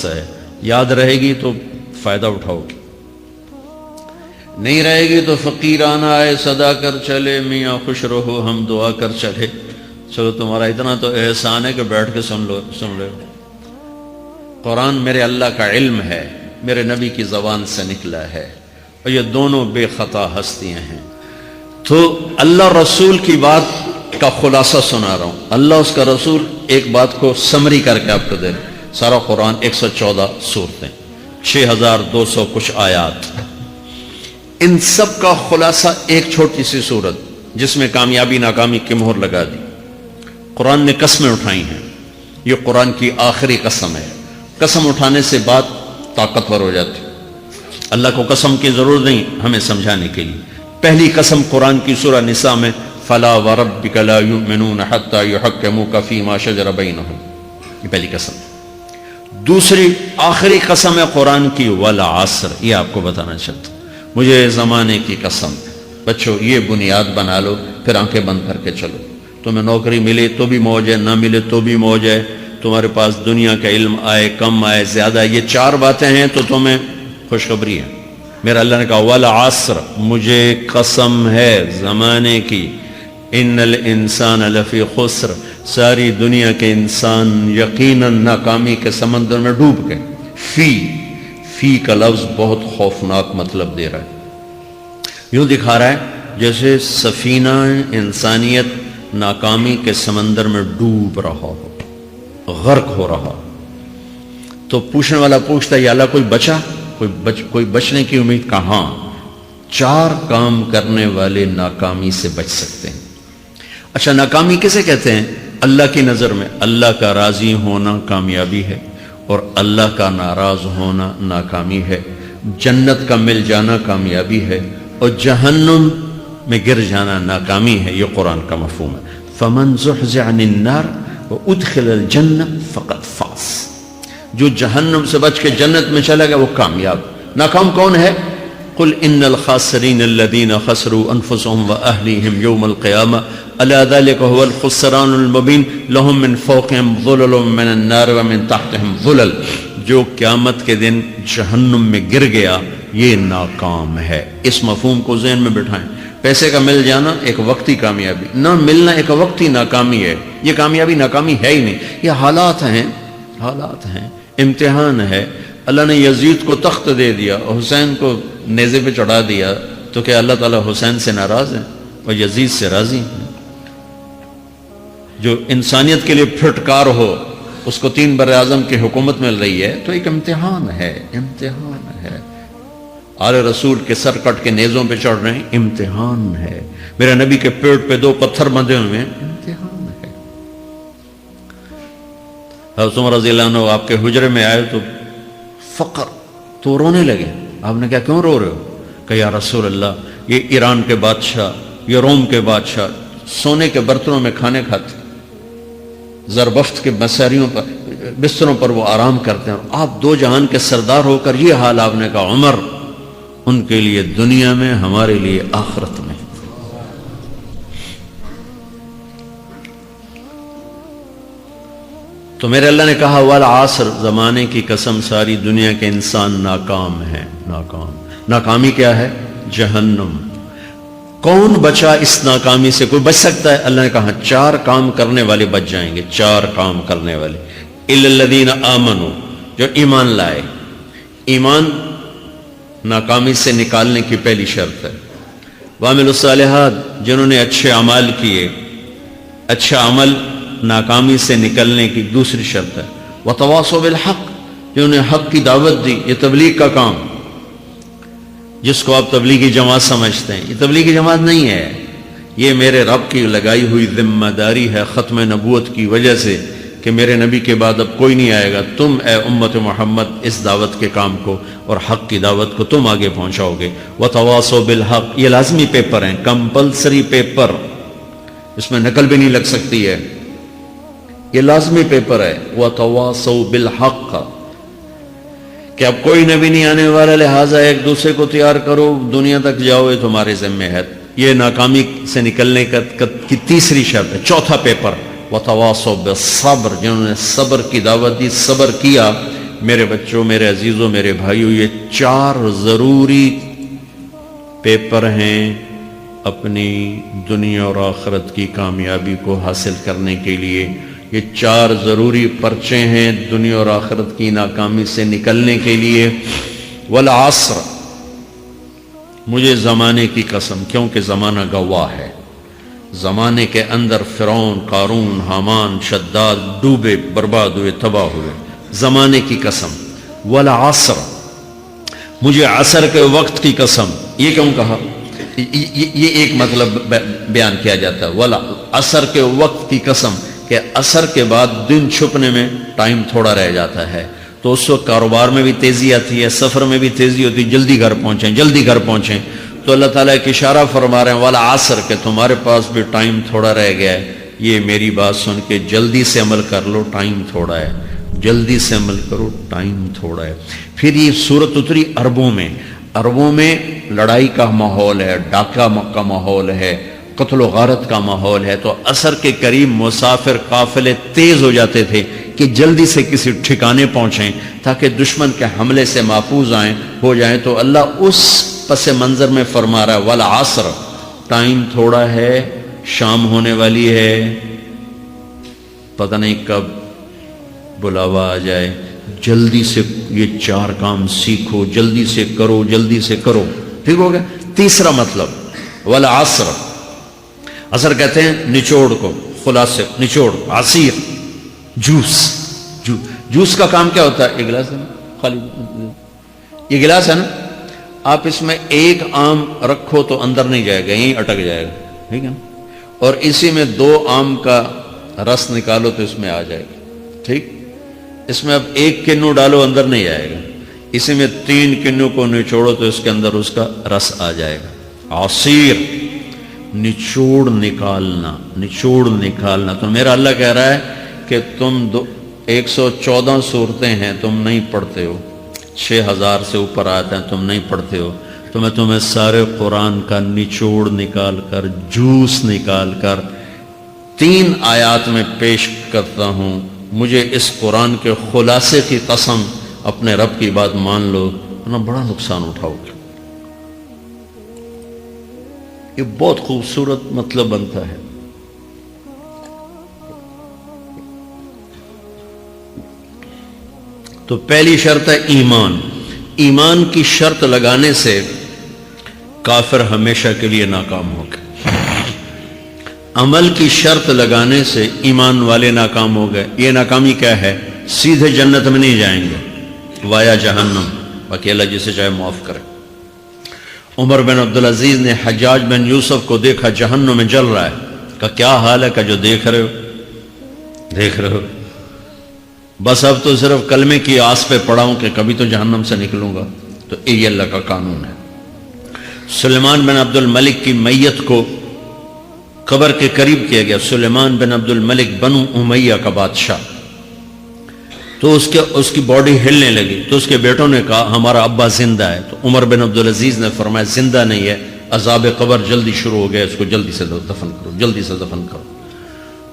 خلاصہ ہے. یاد رہے گی تو فائدہ اٹھاؤ گی، نہیں رہے گی تو فقیرانہ آئے صدا کر چلے، میاں خوش رہو ہم دعا کر چلے. چلو تمہارا اتنا تو احسان ہے کہ بیٹھ کے سن لو. قرآن میرے اللہ کا علم ہے، میرے نبی کی زبان سے نکلا ہے، اور یہ دونوں بے خطا ہستیاں ہیں. تو اللہ رسول کی بات کا خلاصہ سنا رہا ہوں. اللہ اس کا رسول ایک بات کو سمری کر کے آپ کو دے. سارا قرآن 114 سورتیں، 6200 کچھ آیات، ان سب کا خلاصہ ایک چھوٹی سی سورت جس میں کامیابی ناکامی کی مہر لگا دی. قرآن نے قسمیں اٹھائی ہیں، یہ قرآن کی آخری قسم ہے. قسم اٹھانے سے بات طاقتور ہو جاتی. اللہ کو قسم کی ضرورت نہیں ہمیں سمجھانے کے لیے. پہلی قسم قرآن کی سورہ نساء میں فَلَا وَرَبِّكَ لَا يُؤْمِنُونَ حَتَّى يُحَكِّمُوكَ فِي مَا شَجَرَ بَيْنَهُمْ، یہ پہلی قسم. دوسری آخری قسم ہے قرآن کی وَالْعَصْرِ، یہ آپ کو بتانا چاہتا ہوں. مجھے زمانے کی قسم. بچوں یہ بنیاد بنا لو، پھر آنکھیں بند کر کے چلو. تمہیں نوکری ملے تو بھی موج ہے، نہ ملے تو بھی موج ہے. تمہارے پاس دنیا کا علم آئے کم آئے زیادہ، یہ چار باتیں ہیں تو تمہیں خوشخبری ہے. میرا اللہ نے کہا والعصر، مجھے قسم ہے زمانے کی، ان الانسان لفی خسر، ساری دنیا کے انسان یقیناً ناکامی کے سمندر میں ڈوب گئے. فی کا لفظ بہت خوفناک مطلب دے رہا ہے. یوں دکھا رہا ہے جیسے سفینہ انسانیت ناکامی کے سمندر میں ڈوب رہا ہو، غرق ہو رہا. تو پوچھنے والا پوچھتا ہے یا اللہ کوئی بچا، کوئی بچنے کی امید کہاں؟ چار کام کرنے والے ناکامی سے بچ سکتے ہیں. اچھا ناکامی کسے کہتے ہیں؟ اللہ کی نظر میں اللہ کا راضی ہونا کامیابی ہے، اور اللہ کا ناراض ہونا ناکامی ہے. جنت کا مل جانا کامیابی ہے، اور جہنم میں گر جانا ناکامی ہے. یہ قرآن کا مفہوم ہے. فمن زحزح عن النار وادخل الجنہ فقد فاز، جو جہنم سے بچ کے جنت میں چلا گیا وہ کامیاب. ناکام کون ہے؟ قل ان الخاسرین الذین خسروا انفسهم واهلیہم یوم القیامہ الا ذلک هو الخسران المبین لهم من فوقهم ظلل من النار ومن تحتهم ظلل. جو قیامت کے دن جہنم میں گر گیا یہ ناکام ہے. اس مفہوم کو ذہن میں بٹھائیں. پیسے کا مل جانا ایک وقتی کامیابی، نہ ملنا ایک وقتی ناکامی ہے. یہ کامیابی ناکامی ہے ہی نہیں، یہ حالات ہیں، امتحان ہے. اللہ نے یزید کو تخت دے دیا اور حسین کو نیزے پہ چڑھا دیا، تو کیا اللہ تعالیٰ حسین سے ناراض ہے اور یزید سے راضی ہیں؟ جو انسانیت کے لیے پھٹکار ہو اس کو 3 براعظم کی حکومت مل رہی ہے تو ایک امتحان ہے. آل رسول کے سر کٹ کے نیزوں پہ چڑھ رہے ہیں، امتحان ہے. میرے نبی کے پیٹ پہ 2 پتھر بندھے ہوئے ہیں، امتحان ہے. حضرت عمر رضی اللہ عنہ آپ کے حجرے میں آئے تو فقر تو رونے لگے. آپ نے کہا کیوں رو رہے ہو؟ کہ یا رسول اللہ یہ ایران کے بادشاہ، یہ روم کے بادشاہ سونے کے برتنوں میں کھانے کھاتے، زربفت کے بستروں پر وہ آرام کرتے ہیں، اور آپ 2 جہان کے سردار ہو کر یہ حال. آپ نے کہا عمر ان کے لیے دنیا میں، ہمارے لیے آخرت میں. تو میرے اللہ نے کہا والعصر، زمانے کی قسم ساری دنیا کے انسان ناکام ہیں. ناکامی کیا ہے؟ جہنم. کون بچا اس ناکامی سے؟ کوئی بچ سکتا ہے؟ اللہ نے کہا 4 کام کرنے والے بچ جائیں گے. 4 کام کرنے والے. الا الذین آمنوا، جو ایمان لائے. ایمان ناکامی سے نکالنے کی پہلی شرط ہے. وعملوا الصالحات، جنہوں نے اچھے اعمال کیے. اچھا عمل ناکامی سے نکلنے کی دوسری شرط ہے. وتواصوا بالحق، جنہوں نے حق کی دعوت دی. یہ تبلیغ کا کام، جس کو آپ تبلیغی جماعت سمجھتے ہیں، یہ تبلیغی جماعت نہیں ہے. یہ میرے رب کی لگائی ہوئی ذمہ داری ہے ختم نبوت کی وجہ سے کہ میرے نبی کے بعد اب کوئی نہیں آئے گا. تم اے امت محمد اس دعوت کے کام کو اور حق کی دعوت کو تم آگے پہنچاؤ گے. وتواصوا بالحق، یہ لازمی پیپر ہیں، کمپلسری پیپر، اس میں نقل بھی نہیں لگ سکتی ہے. یہ لازمی پیپر ہے. وتواصوا بالحق، کہ اب کوئی نبی نہیں آنے والا، لہٰذا ایک دوسرے کو تیار کرو، دنیا تک جاؤ، یہ تمہارے ذمہ ہے. یہ ناکامی سے نکلنے کی تیسری شرط ہے. چوتھا پیپر وتواصوا بالصبر، جنہوں نے صبر کی دعوت دی، صبر کیا. میرے بچوں، میرے عزیزوں، میرے بھائیوں، یہ 4 ضروری پیپر ہیں اپنی دنیا اور آخرت کی کامیابی کو حاصل کرنے کے لیے۔ یہ 4 ضروری پرچے ہیں دنیا اور آخرت کی ناکامی سے نکلنے کے لیے۔ والعصر، مجھے زمانے کی قسم، کیونکہ زمانہ گواہ ہے۔ زمانے کے اندر فرعون، قارون، حامان، شداد ڈوبے، برباد ہوئے، تباہ ہوئے۔ زمانے کی قسم۔ والعصر، مجھے عصر کے وقت کی قسم۔ یہ کیوں کہا؟ یہ ایک مطلب بیان کیا جاتا ہے، والعصر کے وقت کی قسم، کہ عصر کے بعد دن چھپنے میں ٹائم تھوڑا رہ جاتا ہے، تو اس وقت کاروبار میں بھی تیزی آتی ہے، سفر میں بھی تیزی ہوتی ہے، جلدی گھر پہنچیں، جلدی گھر پہنچیں۔ تو اللہ تعالیٰ ایک اشارہ فرما رہے ہیں والعصر، کہ تمہارے پاس بھی ٹائم تھوڑا رہ گیا ہے، یہ میری بات سن کے جلدی سے عمل کر لو، ٹائم تھوڑا ہے، جلدی سے عمل کرو، ٹائم تھوڑا ہے۔ پھر یہ سورت اتری عربوں میں، عربوں میں لڑائی کا ماحول ہے، ڈاکہ کا ماحول ہے، قتل و غارت کا ماحول ہے، تو عصر کے قریب مسافر قافلے تیز ہو جاتے تھے کہ جلدی سے کسی ٹھکانے پہنچیں تاکہ دشمن کے حملے سے محفوظ ہو جائیں۔ تو اللہ اس پس منظر میں فرما رہا ہے والعصر، ٹائم تھوڑا ہے، شام ہونے والی ہے، پتہ نہیں کب بلاوا آ جائے، جلدی سے یہ 4 کام سیکھو، جلدی سے کرو، جلدی سے کرو۔ ٹھیک ہو گیا؟ تیسرا مطلب والعصر، عصر کہتے ہیں نچوڑ کو، خلاصے، نچوڑ، عصیر، جوس کا کام کیا ہوتا ہے؟ یہ گلاس ہے نا، خالی یہ گلاس ہے نا، آپ اس میں 1 آم رکھو تو اندر نہیں جائے گا، یہیں اٹک جائے گا، ٹھیک ہے نا، اور اسی میں 2 آم کا رس نکالو تو اس میں آ جائے گا، ٹھیک۔ اس میں اب 1 کنو ڈالو، اندر نہیں آئے گا، اسی میں 3 کنو کو نچوڑو تو اس کے اندر اس کا رس آ جائے گا۔ عصیر، نچوڑ نکالنا، نچوڑ نکالنا۔ تو میرا اللہ کہہ رہا ہے کہ تم 114 صورتیں ہیں، تم نہیں پڑھتے ہو، 6000 سے اوپر آتے ہیں، تم نہیں پڑھتے ہو، تو میں تمہیں سارے قرآن کا نچوڑ نکال کر، جوس نکال کر 3 آیات میں پیش کرتا ہوں۔ مجھے اس قرآن کے خلاصے کی قسم، اپنے رب کی بات مان لو، ورنہ بڑا نقصان اٹھاؤ گے۔ یہ بہت خوبصورت مطلب بنتا ہے۔ تو پہلی شرط ہے ایمان۔ ایمان کی شرط لگانے سے کافر ہمیشہ کے لیے ناکام ہو گئے۔ عمل کی شرط لگانے سے ایمان والے ناکام ہو گئے۔ یہ ناکامی کیا ہے؟ سیدھے جنت میں نہیں جائیں گے، وایا جہنم، باقی اللہ جسے چاہے معاف کرے۔ عمر بن عبدالعزیز نے حجاج بن یوسف کو دیکھا جہنم میں جل رہا ہے، کہا کیا حال ہے؟ کہ جو دیکھ رہے ہو، بس اب تو صرف کلمے کی آس پہ پڑا ہوں کہ کبھی تو جہنم سے نکلوں گا۔ تو یہ اللہ کا قانون ہے۔ سلیمان بن عبد الملک کی میت کو قبر کے قریب کیا گیا۔ سلیمان بن عبد الملک بنو امیہ کا بادشاہ، تو اس کی باڈی ہلنے لگی، تو اس کے بیٹوں نے کہا ہمارا ابا زندہ ہے۔ تو عمر بن عبدالعزیز نے فرمایا زندہ نہیں ہے، عذاب قبر جلدی شروع ہو گیا، اس کو جلدی سے دفن کرو، جلدی سے دفن کرو۔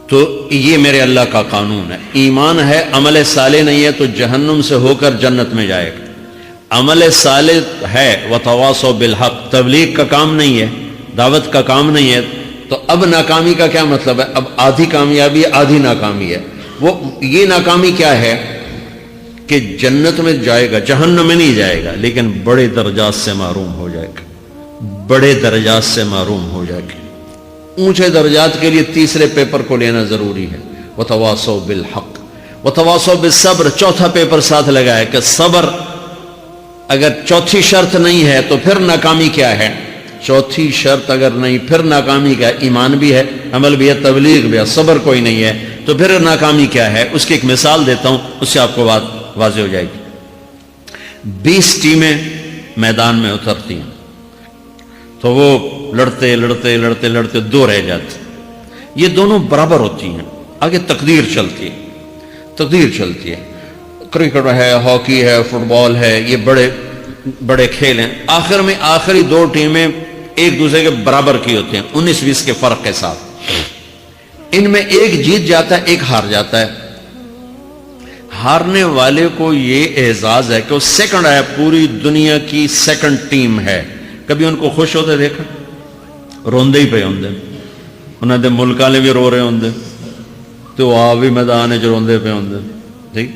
تو یہ میرے اللہ کا قانون ہے۔ ایمان ہے، عمل صالح نہیں ہے تو جہنم سے ہو کر جنت میں جائے گا۔ عمل صالح ہے، وتواصوا بالحق، تبلیغ کا کام نہیں ہے، دعوت کا کام نہیں ہے، تو اب ناکامی کا کیا مطلب ہے؟ اب آدھی کامیابی آدھی ناکامی ہے۔ وہ یہ ناکامی کیا ہے کہ جنت میں جائے گا، جہنم میں نہیں جائے گا، لیکن بڑے درجات سے محروم ہو جائے گا، بڑے درجات سے محروم ہو جائے گا۔ اونچے درجات کے لیے تیسرے پیپر کو لینا ضروری ہے، وتواصوا بالحق وتواصوا بالصبر۔ چوتھا پیپر ساتھ لگا ہے کہ صبر، اگر چوتھی شرط نہیں ہے تو پھر ناکامی کیا ہے؟ چوتھی شرط اگر نہیں، پھر ناکامی کیا ہے؟ ایمان بھی ہے، عمل بھی ہے، تبلیغ بھی ہے، صبر کوئی نہیں ہے، تو پھر ناکامی کیا ہے؟ اس کی ایک مثال دیتا ہوں، اس سے آپ کو بات واضح ہو جائے گی۔ 20 ٹیمیں میدان میں اترتی ہیں، تو وہ لڑتے لڑتے لڑتے لڑتے 2 رہ جاتے، یہ دونوں برابر ہوتی ہیں، آگے تقدیر چلتی ہے، تقدیر چلتی ہے۔ کرکٹ ہے، ہاکی ہے، فٹ بال ہے، یہ بڑے بڑے کھیل ہیں۔ آخر میں آخری 2 ٹیمیں ایک دوسرے کے برابر کی ہوتی ہیں، 19-20 کے فرق کے ساتھ۔ ان میں ایک جیت جاتا ہے، ایک ہار جاتا ہے۔ ہارنے والے کو یہ اعزاز ہے کہ وہ سیکنڈ آیا، پوری دنیا کی سیکنڈ ٹیم ہے. کبھی ان کو خوش ہوتے دیکھا؟ روندے ہی پہ ہوندے، انہوں نے ملک والے بھی رو رہے ہوندے تو آپ بھی میدان چ روندے پہ ہوندے. ٹھیک،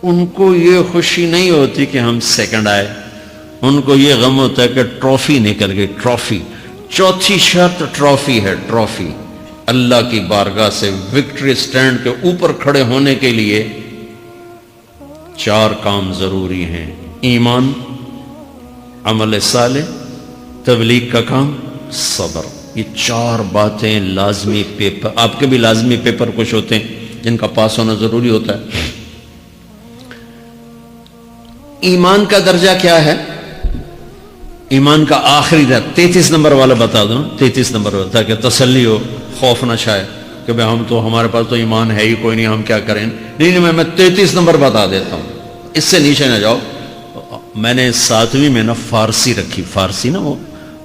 ان کو یہ خوشی نہیں ہوتی کہ ہم سیکنڈ آئے، ان کو یہ غم ہوتا ہے کہ ٹرافی نکل گئی. ٹرافی، چوتھی شرط ٹرافی ہے. ٹرافی اللہ کی بارگاہ سے وکٹری سٹینڈ کے اوپر کھڑے ہونے کے لیے 4 کام ضروری ہیں: ایمان، عمل صالح، تبلیغ کا کام، صبر. یہ 4 باتیں لازمی پیپر، آپ کے بھی لازمی پیپر کچھ ہوتے ہیں جن کا پاس ہونا ضروری ہوتا ہے. ایمان کا درجہ کیا ہے؟ ایمان کا آخری درجہ 33 نمبر والا بتا دوں، 33 نمبر والا، تاکہ تسلی ہو، خوف نہ چھائے کہ بھئی ہم تو، ہمارے پاس تو ایمان ہے ہی کوئی نہیں، ہم کیا کریں. نہیں، میں 33 نمبر بتا دیتا ہوں، اس سے نیچے نہ جاؤ. میں نے 7ویں میں نا فارسی رکھی. فارسی نا وہ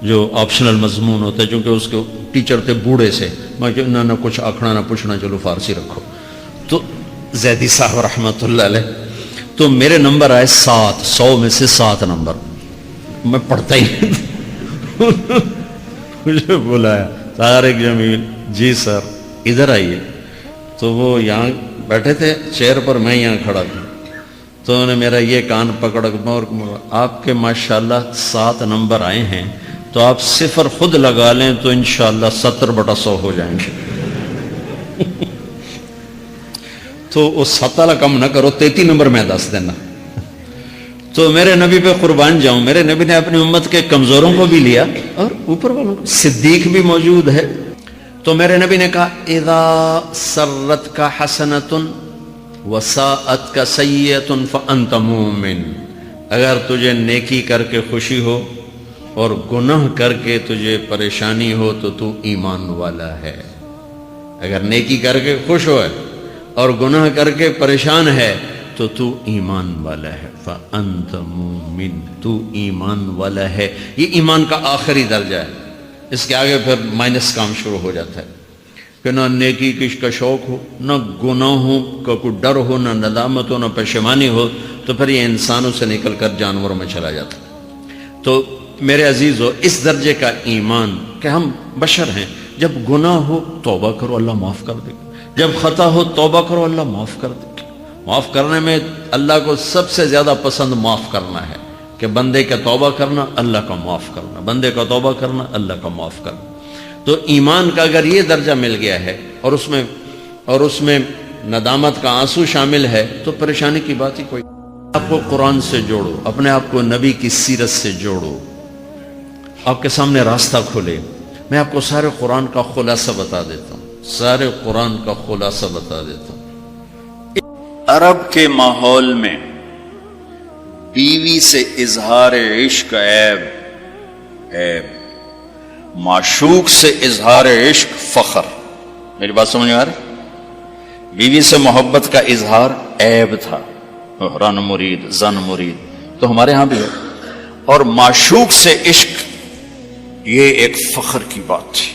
جو آپشنل مضمون ہوتا ہے، چونکہ اس کے ٹیچر تھے بوڑھے سے، میں کہ نہ کچھ آکھنا نہ پوچھنا، چلو فارسی رکھو. تو زیدی صاحب رحمۃ اللہ علیہ، تو میرے نمبر آئے 7، 100 میں سے 7 نمبر. میں پڑھتا ہی مجھے بلایا طارق جمیل، جی سر ادھر آئیے. تو وہ یہاں بیٹھے تھے چیئر پر، میں یہاں کھڑا تھا. تو انہوں نے میرا یہ کان پکڑ اور آپ کے ماشاءاللہ 7 نمبر آئے ہیں، تو آپ 0 خود لگا لیں تو انشاءاللہ 70/100 ہو جائیں گے. تو وہ 7 والا کم نہ کرو، 33 نمبر میں 10 دینا. تو میرے نبی پہ قربان جاؤں، میرے نبی نے اپنی امت کے کمزوروں کو بھی لیا اور اوپر والوں کو. صدیق بھی موجود ہے. تو میرے نبی نے کہا اذا سرت کا حسنۃ وساءت کا سیئۃ فانت مومن. اگر تجھے نیکی کر کے خوشی ہو اور گناہ کر کے تجھے پریشانی ہو تو تو ایمان والا ہے. اگر نیکی کر کے خوش ہو اور گناہ کر کے پریشان ہے تو تو ایمان والا ہے. فانت مومن، تو ایمان والا ہے. یہ ایمان کا آخری درجہ ہے. اس کے آگے پھر مائنس کام شروع ہو جاتا ہے کہ نہ نیکی کا شوق ہو، نہ گناہوں کا کوئی ڈر ہو، نہ ندامت ہو، نہ پشیمانی ہو، تو پھر یہ انسانوں سے نکل کر جانوروں میں چلا جاتا ہے. تو میرے عزیزو، اس درجے کا ایمان کہ ہم بشر ہیں، جب گناہ ہو توبہ کرو، اللہ معاف کر دے گا. جب خطا ہو توبہ کرو، اللہ معاف کر دے گا. معاف کرنے میں اللہ کو سب سے زیادہ پسند معاف کرنا ہے، کہ بندے کا توبہ کرنا، اللہ کا معاف کرنا، بندے کا توبہ کرنا، اللہ کا معاف کرنا. تو ایمان کا اگر یہ درجہ مل گیا ہے اور اس میں ندامت کا آنسو شامل ہے تو پریشانی کی بات ہی کوئی. آپ کو قرآن سے جوڑو، اپنے آپ کو نبی کی سیرت سے جوڑو، آپ کے سامنے راستہ کھلے. میں آپ کو سارے قرآن کا خلاصہ بتا دیتا ہوں، سارے قرآن کا خلاصہ بتا دیتا ہوں. عرب کے ماحول میں بیوی سے اظہار عشق عیب، معشوق سے اظہار عشق فخر. میری بات سمجھ آ رہی؟ بیوی سے محبت کا اظہار عیب تھا، رن مرید، زن مرید، تو ہمارے ہاں بھی ہے. اور معشوق سے عشق یہ ایک فخر کی بات تھی.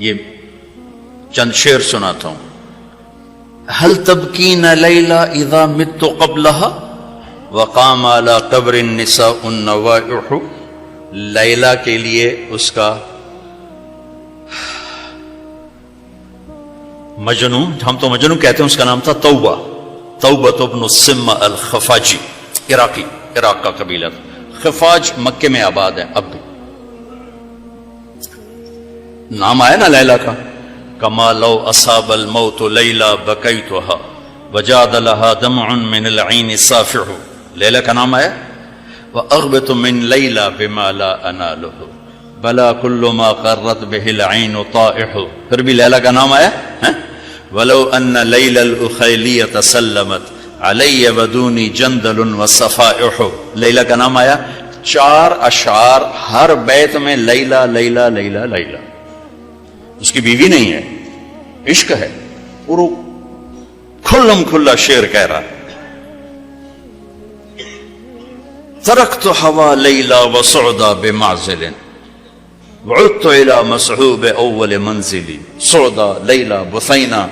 یہ چند شعر سناتا ہوں. هل تبکین لیلا اذا مت قبلها وقام على قبر النساء النوائح. لیلا کے لیے اس کا مجنو، ہم تو مجنو کہتے ہیں، اس کا نام تھا توبہ ابن السم الخفاجی، عراق کا قبیلہ. خفاج مکے میں آباد ہے اب بھی. نام آیا نا لیلا کا. کما لو اصاب الموت لیلا بکیتها وجاد لها دمع من العین صافح. لیلا کا نام آیا. واغبط من لیلا بما لا اناله بلا كل ما قرت به العین طائح. پھر بھی لیلا کا نام آیا. ولو ان لیلا الاخیلیۃ سلمت علی بدونی جندل وصفائح. لیلا کا نام آیا. 4 اشعار ہر بیت میں لیلا لیلا لیلا لیلا. اس کی بیوی نہیں ہے، عشق ہے. اور وہ کھلم کھلا شعر کہہ رہا ہے. ترکت ہوا لیلا وسعدا بمعزل وعدت الى مسحوب اول منزلی. سعدا، لیلا، بثینہ،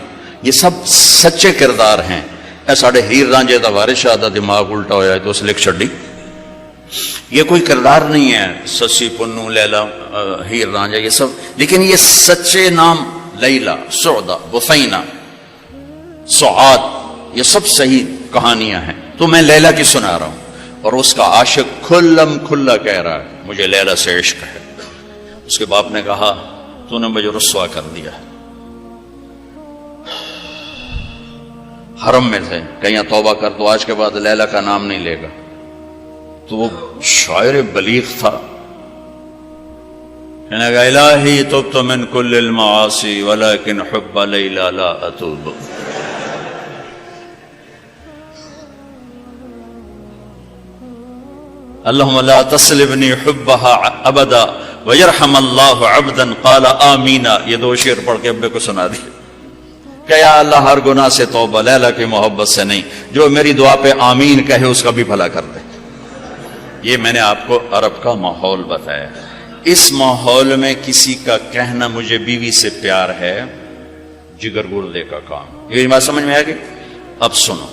یہ سب سچے کردار ہیں. اے ساڑھے ہیر رانجے دا وارث شاہ دا دماغ الٹا ہویا ہے تو اس لکھ چھڑی. یہ کوئی کردار نہیں ہے سسی پنو لیلا ہیر رانجا یہ سب، لیکن یہ سچے نام لیلا، سعدہ، بثینہ، سعاد، یہ سب صحیح کہانیاں ہیں. تو میں لیلا کی سنا رہا ہوں اور اس کا عاشق کھلم کھلا کہہ رہا ہے مجھے لیلا سے عشق ہے. اس کے باپ نے کہا تو نے مجھے رسوا کر دیا. حرم میں تھے، کہیں توبہ کر تو آج کے بعد لیلا کا نام نہیں لے گا. تو وہ شاعر بلیغ تھا، کہنے لگا الہی تبت من کل المعاصی ولکن حب لیلا لا اتوب. اللہم لا تسلبنی حبها ابدا ویرحم اللہ عبدا قال آمین. یہ دو شعر پڑھ کے ابے کو سنا دی کہ یا اللہ ہر گناہ سے توبہ، لیلا کی محبت سے نہیں، جو میری دعا پہ آمین کہے اس کا بھی بھلا کر دے. یہ میں نے آپ کو عرب کا ماحول بتایا. اس ماحول میں کسی کا کہنا مجھے بیوی سے پیار ہے جگر گردے کا کام. یہ بات سمجھ میں آ گئی؟ اب سنو،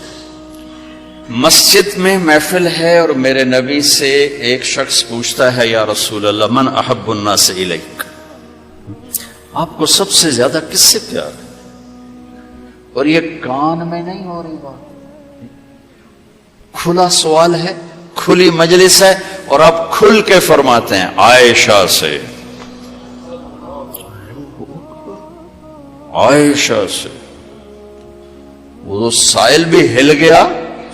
مسجد میں محفل ہے اور میرے نبی سے ایک شخص پوچھتا ہے یا رسول اللہ من احب الناس الیک، آپ کو سب سے زیادہ کس سے پیار ہے؟ اور یہ کان میں نہیں ہو رہی بات، کھلا سوال ہے، کھلی مجلس ہے اور آپ کھل کے فرماتے ہیں عائشہ سے. عائشہ سے. وہ سائل بھی ہل گیا،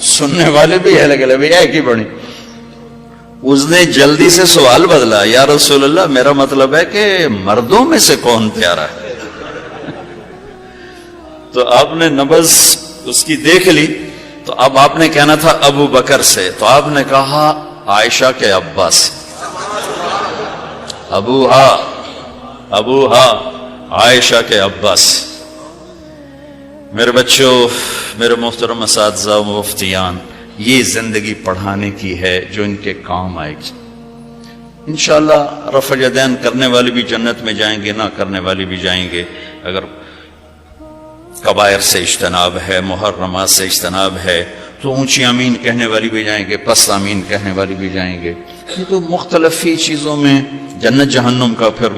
سننے والے بھی ہل گئے، بھئی ایک ہی بڑی. اس نے جلدی سے سوال بدلا، یا رسول اللہ میرا مطلب ہے کہ مردوں میں سے کون پیارا ہے؟ تو آپ نے نبض اس کی دیکھ لی، تو اب آپ نے کہنا تھا ابو بکر سے، تو آپ نے کہا عائشہ کے ابا سے. ابوہا عائشہ کے ابا سے. میرے بچوں، میرے محترم اساتذہ و مفتیان، یہ زندگی پڑھانے کی ہے جو ان کے کام آئے گی. انشاءاللہ رفع یدین کرنے والے بھی جنت میں جائیں گے، نہ کرنے والے بھی جائیں گے. اگر کبائر سے اجتناب ہے، محرمات سے اجتناب ہے تو اونچی آمین کہنے والی بھی جائیں گے، پس آمین کہنے والی بھی جائیں گے. یہ تو مختلف ہی چیزوں میں جنت جہنم کا پھر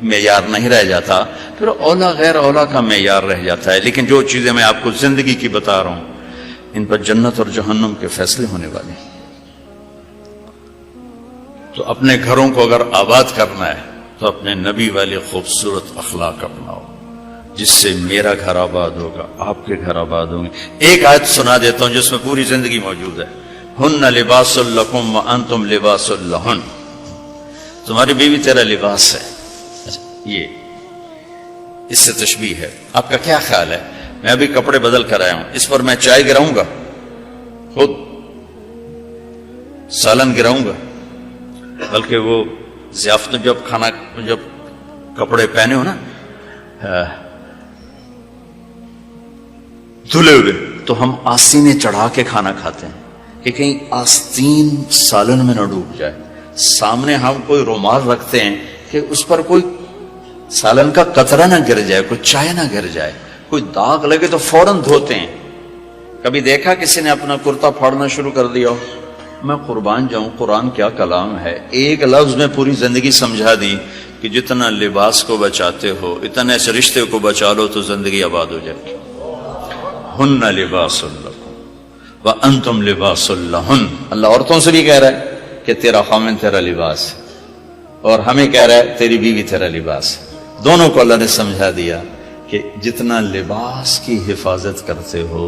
معیار نہیں رہ جاتا، پھر اولا غیر اولا کا معیار رہ جاتا ہے. لیکن جو چیزیں میں آپ کو زندگی کی بتا رہا ہوں ان پر جنت اور جہنم کے فیصلے ہونے والے ہیں. تو اپنے گھروں کو اگر آباد کرنا ہے تو اپنے نبی والے خوبصورت اخلاق اپناؤ، جس سے میرا گھر آباد ہوگا، آپ کے گھر آباد ہوں گے. ایک آیت سنا دیتا ہوں جس میں پوری زندگی موجود ہے. ہن لباس لکم وانتم لباس لہن، تمہاری بیوی تیرا لباس ہے. یہ اس سے تشبیہ ہے. آپ کا کیا خیال ہے؟ میں ابھی کپڑے بدل کر آیا ہوں، اس پر میں چائے گراؤں گا، خود سالن گراؤں گا، بلکہ وہ ضیافت جب کپڑے پہنے ہو نا دھلے ہوئے، تو ہم آستینیں چڑھا کے کھانا کھاتے ہیں کہ کہیں آستین سالن میں نہ ڈوب جائے. سامنے ہم کوئی رومال رکھتے ہیں کہ اس پر کوئی سالن کا قطرہ نہ گر جائے، کوئی چائے نہ گر جائے، کوئی داغ لگے تو فوراً دھوتے ہیں. کبھی دیکھا کسی نے اپنا کرتا پھاڑنا شروع کر دیا؟ میں قربان جاؤں، قرآن کیا کلام ہے. ایک لفظ میں پوری زندگی سمجھا دی کہ جتنا لباس کو بچاتے ہو اتنے اس رشتے کو بچا لو تو زندگی آباد ہو جائے. ہن لباس لکم وانتم لباس لہن. اللہ عورتوں سے بھی کہہ رہا ہے کہ تیرا خامن تیرا لباس ہے، اور ہمیں کہہ رہا ہے تیری بیوی تیرا لباس ہے. دونوں کو اللہ نے سمجھا دیا کہ جتنا لباس کی حفاظت کرتے ہو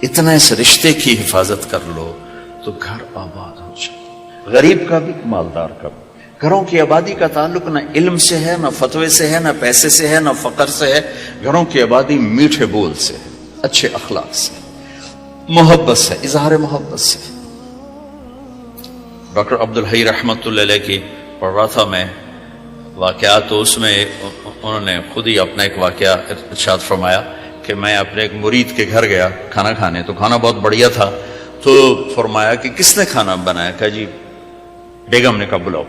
اتنا اس رشتے کی حفاظت کر لو تو گھر آباد ہو جائے. غریب کا بھی مالدار کا بھی. گھروں کی آبادی کا تعلق نہ علم سے ہے، نہ فتوے سے ہے، نہ پیسے سے ہے، نہ فقر سے ہے. گھروں کی آبادی میٹھے بول سے ہے، اچھے اخلاق سے، محبت سے، اظہار محبت سے. ڈاکٹر عبدالحی رحمت اللہ علیہ کی پڑھ رہا تھا میں واقعات، تو اس میں انہوں نے خود ہی اپنا ایک واقعہ ارشاد فرمایا کہ میں اپنے ایک مرید کے گھر گیا کھانا کھانے، تو کھانا بہت بڑھیا تھا. تو فرمایا کہ کس نے کھانا بنایا؟ کہا جی بیگم نے. کہا بلاؤ.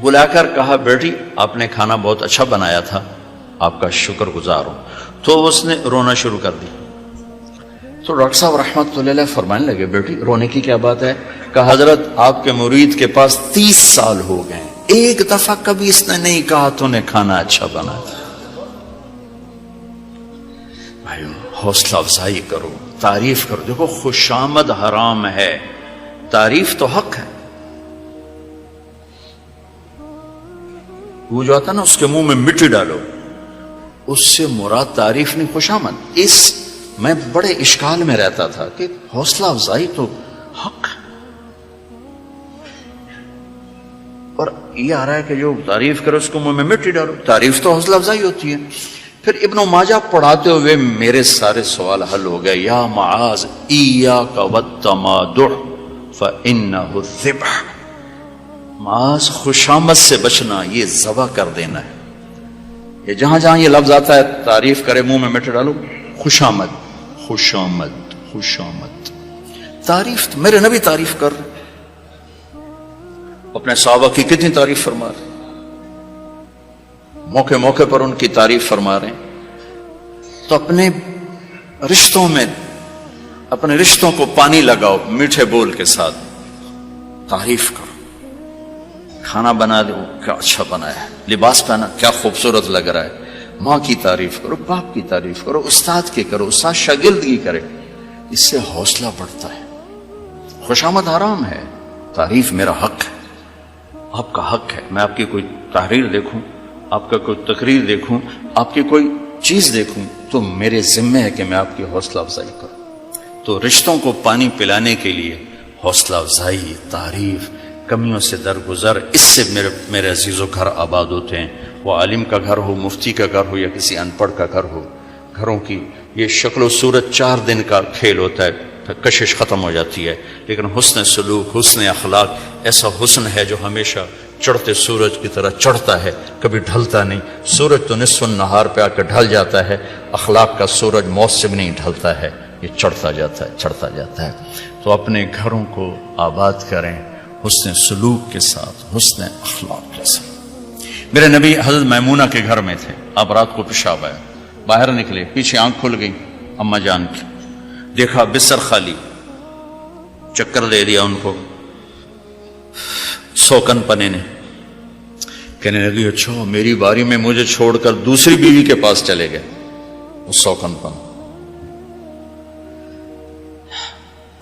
بلا کر کہا بیٹی آپ نے کھانا بہت اچھا بنایا تھا، آپ کا شکر گزار ہوں. تو اس نے رونا شروع کر دی. تو ڈاکٹر صاحب رحمۃ اللہ علیہ فرمانے لگے بیٹی رونے کی کیا بات ہے؟ کہا حضرت آپ کے مرید کے پاس 30 سال ہو گئے، ایک دفعہ کبھی اس نے نہیں کہا تو نے کھانا اچھا بنا. بھائیو حوصلہ افزائی کرو، تعریف کرو. دیکھو خوشامد حرام ہے، تعریف تو حق ہے. وہ جو آتا نا اس کے منہ میں مٹی ڈالو، اس سے مراد تعریف نہیں خوشامد. میں بڑے اشکال میں رہتا تھا کہ حوصلہ افزائی تو حق ہے، اور یہ آ رہا ہے کہ جو تعریف کرو اس کو منہ میں مٹی ڈالو. تعریف تو حوصلہ افزائی ہوتی ہے. پھر ابن ماجہ پڑھاتے ہوئے میرے سارے سوال حل ہو گئے. یا معاذ ایاک والتمادع فانہ الذبح. معاذ خوشامد سے بچنا، یہ ذبح کر دینا ہے. یہ جہاں جہاں یہ لفظ آتا ہے تعریف کرے منہ میں مٹی ڈالو، خوشامد خوشامد خوشامد. تعریف میرے نبی تعریف کر رہے، اپنے صحابہ کی کتنی تعریف فرما رہے، موقع موقع پر ان کی تعریف فرما رہے ہیں. تو اپنے رشتوں میں اپنے رشتوں کو پانی لگاؤ میٹھے بول کے ساتھ، تعریف کرو. کھانا بنا دو کیا اچھا بنا ہے، لباس پہنا کیا خوبصورت لگ رہا ہے. ماں کی تعریف کرو، باپ کی تعریف کرو، استاد کی کرو، استاد شاگردگی کرے. اس سے حوصلہ بڑھتا ہے. خوشامد حرام ہے، تعریف میرا حق ہے، آپ کا حق ہے. میں آپ کی کوئی تحریر دیکھوں، آپ کا کوئی تقریر دیکھوں، آپ کی کوئی چیز دیکھوں تو میرے ذمہ ہے کہ میں آپ کی حوصلہ افزائی کروں. تو رشتوں کو پانی پلانے کے لیے حوصلہ افزائی، تعریف، کمیوں سے درگزر، اس سے میرے عزیزوں گھر آباد ہوتے ہیں. وہ عالم کا گھر ہو، مفتی کا گھر ہو یا کسی ان پڑھ کا گھر ہو. گھروں کی یہ شکل و صورت 4 دن کا کھیل ہوتا ہے، پھر کشش ختم ہو جاتی ہے. لیکن حسن سلوک، حسن اخلاق ایسا حسن ہے جو ہمیشہ چڑھتے سورج کی طرح چڑھتا ہے، کبھی ڈھلتا نہیں. سورج تو نصف النہار پہ آ کے ڈھل جاتا ہے، اخلاق کا سورج موت سے بھی نہیں ڈھلتا ہے، یہ چڑھتا جاتا ہے چڑھتا جاتا ہے. تو اپنے گھروں کو آباد کریں حسن سلوک کے ساتھ، حسن اخلاق کے ساتھ. میرے نبی حضرت میمونہ کے گھر میں تھے. اب رات کو پیشاب آیا، باہر نکلے، پیچھے آنکھ کھل گئی اماں جان کی، دیکھا بستر خالی، چکر دے دیا ان کو. سوکن پنے نے کہنے لگی اچھا میری باری میں مجھے چھوڑ کر دوسری بیوی کے پاس چلے گئے. وہ سوکن پن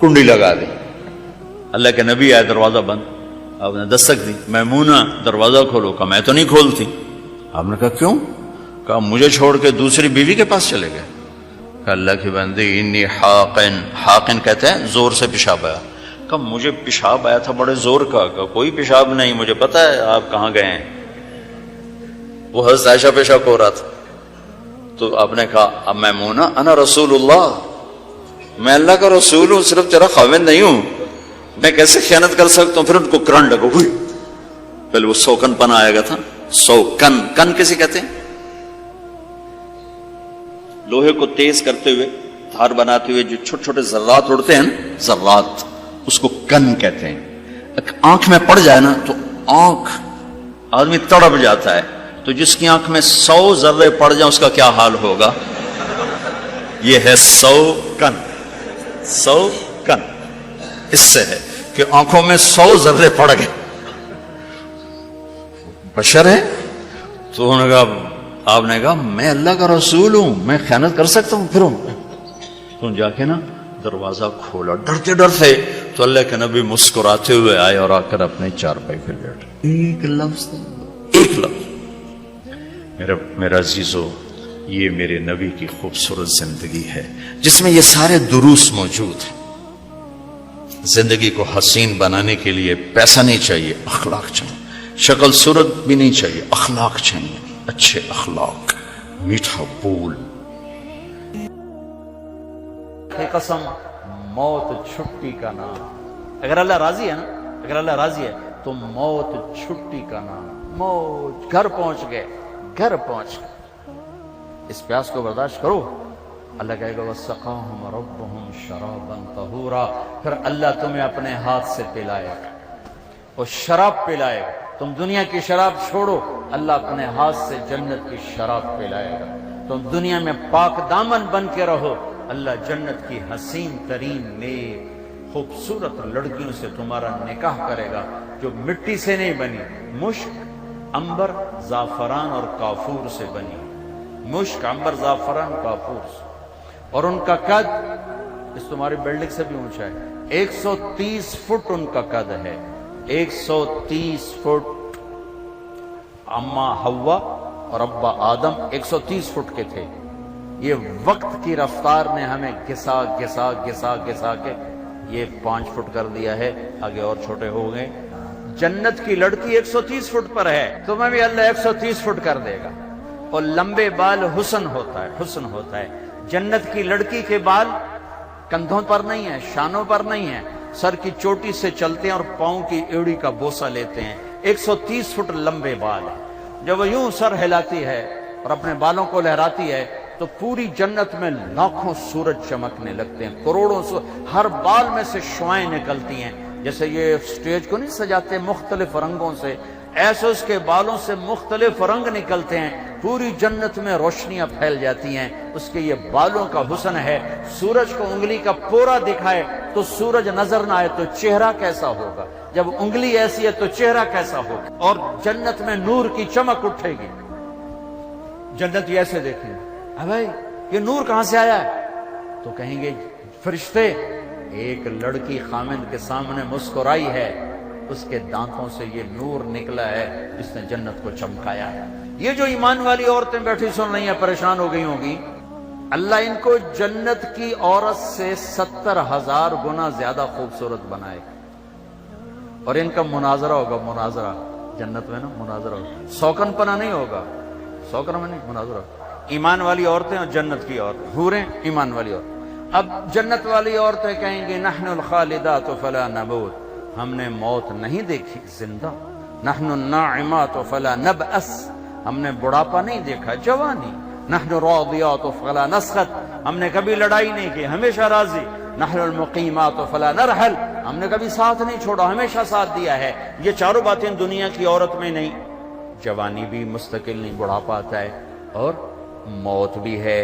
کنڈی لگا دی. اللہ کے نبی آئے، دروازہ بند. آپ نے دستک دی، میمونہ دروازہ کھولو. کہا میں تو نہیں کھولتی. آپ نے کہا کیوں؟ کہا مجھے چھوڑ کے دوسری بیوی کے پاس چلے گئے. کہا اللہ کی بندی انی حاقن، حاقن کہتے ہیں زور سے پیشاب آیا. کہا مجھے پیشاب آیا تھا بڑے زور کا. کہا کوئی پیشاب نہیں، مجھے پتا ہے آپ کہاں گئے ہیں. وہ حضرت عائشہ پیشاب ہو رہا تھا. تو آپ نے کہا اب میمونہ انا رسول اللہ، میں اللہ کا رسول ہوں، صرف تیرا خاوند نہیں ہوں، میں کیسے خیانت کر سکتا ہوں. پھر ان کو کرنٹ لگا، ہوئی پہلے وہ سوکن پن آئے گا تھا. سوکن کن کیسے کہتے ہیں؟ لوہے کو تیز کرتے ہوئے، دھار بناتے ہوئے جو چھوٹے چھوٹے ذرات اڑتے ہیں نا، ذرات، اس کو کن کہتے ہیں. آنکھ میں پڑ جائے نا تو آنکھ آدمی تڑپ جاتا ہے. تو جس کی آنکھ میں 100 ذرے پڑ جائیں اس کا کیا حال ہوگا؟ یہ ہے سوکن. سوکن اس سے ہے کہ آنکھوں میں 100 ذرے پڑ گئے. بشر ہے. تو انہوں نے کہا، آپ نے کہا میں اللہ کا رسول ہوں، میں خیانت کر سکتا ہوں. پھر تو جا کے نا دروازہ کھولا ڈرتے ڈرتے. تو اللہ کے نبی مسکراتے ہوئے آئے اور آ کر اپنے چارپائی پہ بیٹھے. ایک لفظ ایک لفظ. میرا عزیزو، یہ میرے نبی کی خوبصورت زندگی ہے جس میں یہ سارے دروس موجود ہیں. زندگی کو حسین بنانے کے لیے پیسہ نہیں چاہیے، اخلاق چاہیے. شکل صورت بھی نہیں چاہیے، اخلاق چاہیے، اچھے اخلاق، میٹھا بول. قسم موت چھٹی کا نام. اگر اللہ راضی ہے نا، اگر اللہ راضی ہے تو موت چھٹی کا نام. موت گھر پہنچ گئے، گھر پہنچ گئے. اس پیاس کو برداشت کرو. اللہ کہے گا وَسَقَاهُمْ رَبُّهُمْ شَرَابًا طَهُورًا. پھر اللہ تمہیں اپنے ہاتھ سے پلائے گا، اور شراب پلائے گا. تم دنیا کی شراب چھوڑو، اللہ اپنے ہاتھ سے جنت کی شراب پلائے گا. تم دنیا میں پاک دامن بن کے رہو، اللہ جنت کی حسین ترین نیک خوبصورت لڑکیوں سے تمہارا نکاح کرے گا، جو مٹی سے نہیں بنی، مشک، عنبر، زعفران اور کافور سے بنی، مشک، عنبر، زعفران، کافور سے، اور ان کا قد اس تمہاری بلڈنگ سے بھی اونچا ہے، 130 فٹ ان کا قد ہے، 130 فٹ۔ اماں حوا اور ابا آدم 130 فٹ کے تھے۔ یہ وقت کی رفتار نے ہمیں گھسا گھسا گھسا گھسا کے یہ 5 فٹ کر دیا ہے، آگے اور چھوٹے ہو گئے۔ جنت کی لڑکی 130 فٹ پر ہے، تمہیں بھی اللہ 130 فٹ کر دے گا۔ اور لمبے بال حسن ہوتا ہے، حسن ہوتا ہے۔ جنت کی لڑکی کے بال کندھوں پر نہیں ہے، شانوں پر نہیں ہے، سر کی چوٹی سے چلتے ہیں اور پاؤں کی ایڑی کا بوسہ لیتے ہیں۔ 130 فٹ لمبے بال ہیں۔ جب وہ یوں سر ہلاتی ہے اور اپنے بالوں کو لہراتی ہے تو پوری جنت میں لاکھوں سورج چمکنے لگتے ہیں، کروڑوں ہر بال میں سے شعائیں نکلتی ہیں۔ جیسے یہ سٹیج کو نہیں سجاتے مختلف رنگوں سے، ایسے اس کے بالوں سے مختلف رنگ نکلتے ہیں، پوری جنت میں روشنیاں پھیل جاتی ہیں۔ اس کے یہ بالوں کا حسن ہے۔ سورج کو انگلی کا پورا دکھائے تو سورج نظر نہ آئے تو چہرہ کیسا ہوگا، جب انگلی ایسی ہے تو چہرہ کیسا ہوگا۔ اور جنت میں نور کی چمک اٹھے گی، جنت ایسے دیکھیں گے، بھائی یہ نور کہاں سے آیا ہے؟ تو کہیں گے فرشتے، ایک لڑکی خامند کے سامنے مسکرائی ہے، اس کے دانتوں سے یہ نور نکلا ہے جس نے جنت کو چمکایا ہے۔ یہ جو ایمان والی عورتیں بیٹھی سن رہی ہیں پریشان ہو گئی ہوں گی، اللہ ان کو جنت کی عورت سے 70,000 گنا زیادہ خوبصورت بنائے گا۔ اور ان کا مناظرہ ہوگا، مناظرہ جنت میں نا مناظرہ ہوگا، سوکن پنا نہیں ہوگا، سوکن میں نہیں، مناظرہ ہوگا۔ ایمان والی عورتیں اور جنت کی عورتیں، حوریں ایمان والی عورتیں۔ اب جنت والی عورتیں کہیں گی نحن الخالدات فلا نموت، ہم نے موت نہیں دیکھی زندہ، نحن الناعمات فلا نبأس، ہم نے بڑھاپا نہیں دیکھا جوانی، نحن الراضیات فلا نسخط، ہم نے کبھی لڑائی نہیں کی ہمیشہ راضی، نحن المقیمات فلا نرحل، ہم نے کبھی ساتھ نہیں چھوڑا ہمیشہ ساتھ دیا ہے۔ یہ چاروں باتیں دنیا کی عورت میں نہیں، جوانی بھی مستقل نہیں، بڑھاپا آتا ہے، اور موت بھی ہے،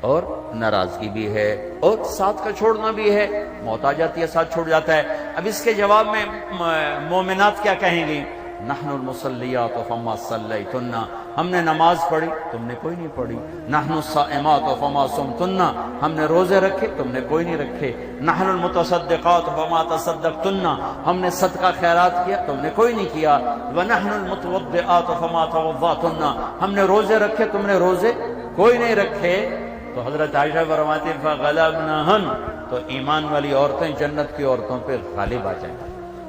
اور ناراضگی بھی ہے، اور ساتھ کا چھوڑنا بھی ہے، موت آ جاتی ہے ساتھ چھوڑ جاتا ہے۔ اب اس کے جواب میں مومنات کیا کہیں گی؟ نحن المصلیات فما صلیتن، ہم نے نماز پڑھی تم نے کوئی نہیں پڑھی، نحن الصائمات فما صمتن، ہم نے روزے رکھے تم نے کوئی نہیں رکھے، نحن المتصدقات فما تصدقتن، ہم نے صدقہ خیرات کیا تم نے کوئی نہیں کیا، ونحن المتوضئات فما توضأتن، ہم نے روزے رکھے تم نے روزے کوئی نہیں رکھے۔ تو حضرت عائشہ فرماتی ہیں فغلبنہن، تو ایمان والی عورتیں جنت کی عورتوں پہ غالب آ جائیں،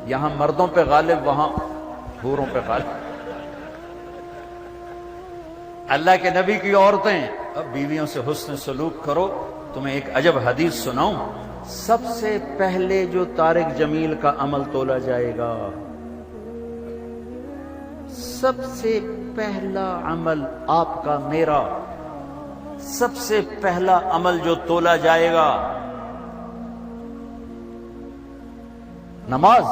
یہاں مردوں پہ غالب وہاں حوروں پہ غالب۔ اللہ کے نبی کی عورتیں، اب بیویوں سے حسن سلوک کرو۔ تمہیں ایک عجب حدیث سناؤں، سب سے پہلے جو طارق جمیل کا عمل تولا جائے گا، سب سے پہلا عمل آپ کا میرا، سب سے پہلا عمل جو تولا جائے گا، نماز